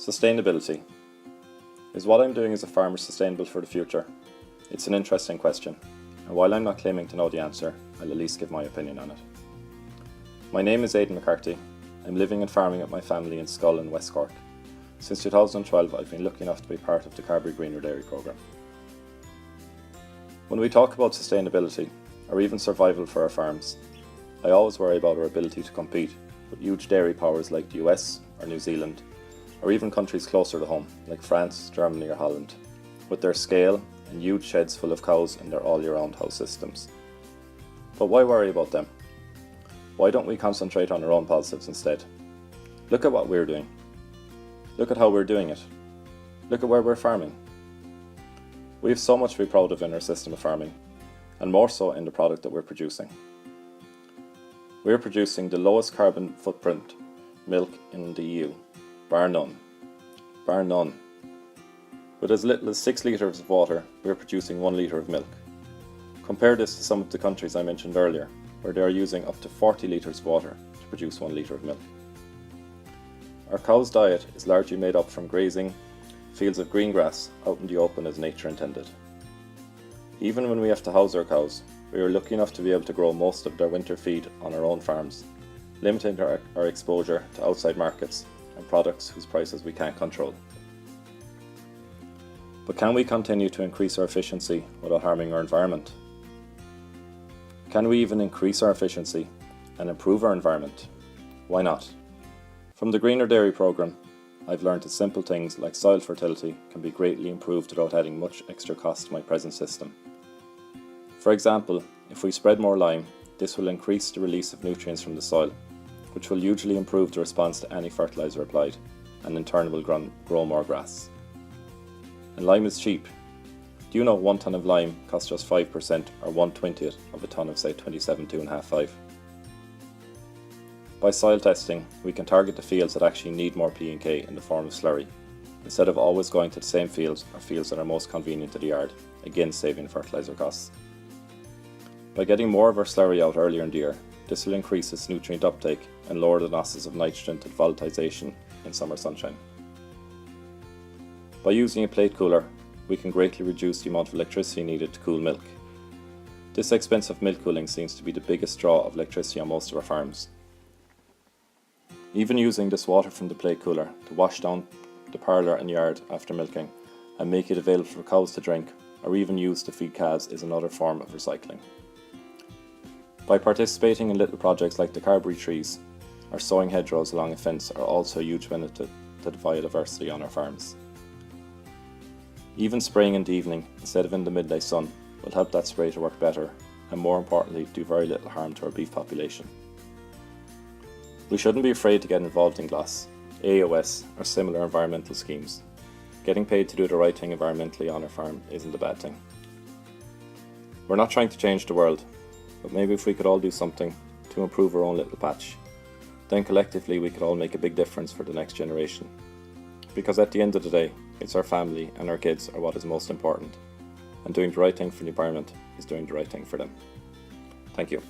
Sustainability. Is what I'm doing as a farmer sustainable for the future? It's an interesting question, and while I'm not claiming to know the answer, I'll at least give my opinion on it. My name is Adrian McCarthy. I'm living and farming with my family in Schull in West Cork. Since 2012, I've been lucky enough to be part of the Carberry Greener Dairy programme. When we talk about sustainability, or even survival for our farms, I always worry about our ability to compete with huge dairy powers like the US or New Zealand, or even countries closer to home like France, Germany or Holland, with their scale and huge sheds full of cows in their all-year-round house systems. But why worry about them? Why don't we concentrate on our own positives instead? Look at what we're doing. Look at how we're doing it. Look at where we're farming. We have so much to be proud of in our system of farming, and more so in the product that we're producing. We're producing the lowest carbon footprint milk in the EU, bar none. Bar none. With as little as 6 litres of water, we're producing 1 litre of milk. Compare this to some of the countries I mentioned earlier, where they are using up to 40 litres of water to produce 1 litre of milk. Our cow's diet is largely made up from grazing fields of green grass out in the open as nature intended. Even when we have to house our cows, we are lucky enough to be able to grow most of their winter feed on our own farms, limiting our exposure to outside markets and products whose prices we can't control. But can we continue to increase our efficiency without harming our environment? Can we even increase our efficiency and improve our environment? Why not? From the Greener Dairy programme, I've learned that simple things like soil fertility can be greatly improved without adding much extra cost to my present system. For example, if we spread more lime, this will increase the release of nutrients from the soil, which will hugely improve the response to any fertiliser applied, and in turn will grow more grass. And lime is cheap. Do you know 1 tonne of lime costs just 5% or 1/20th of a tonne of say 27,255? By soil testing, we can target the fields that actually need more P and K in the form of slurry, instead of always going to the same fields or fields that are most convenient to the yard, again saving fertiliser costs. By getting more of our slurry out earlier in the year, this will increase its nutrient uptake and lower the losses of nitrogen to volatilization in summer sunshine. By using a plate cooler, we can greatly reduce the amount of electricity needed to cool milk. This expensive milk cooling seems to be the biggest draw of electricity on most of our farms. Even using this water from the plate cooler to wash down the parlour and yard after milking and make it available for cows to drink, or even use to feed calves, is another form of recycling. By participating in little projects like the Carberry trees or sowing hedgerows along a fence are also a huge benefit to the biodiversity on our farms. Even spraying in the evening instead of in the midday sun will help that spray to work better and, more importantly, do very little harm to our beef population. We shouldn't be afraid to get involved in GLAS, AOS or similar environmental schemes. Getting paid to do the right thing environmentally on our farm isn't a bad thing. We're not trying to change the world, but maybe if we could all do something to improve our own little patch, then collectively we could all make a big difference for the next generation. Because at the end of the day, it's our family and our kids are what is most important, and doing the right thing for the environment is doing the right thing for them. Thank you.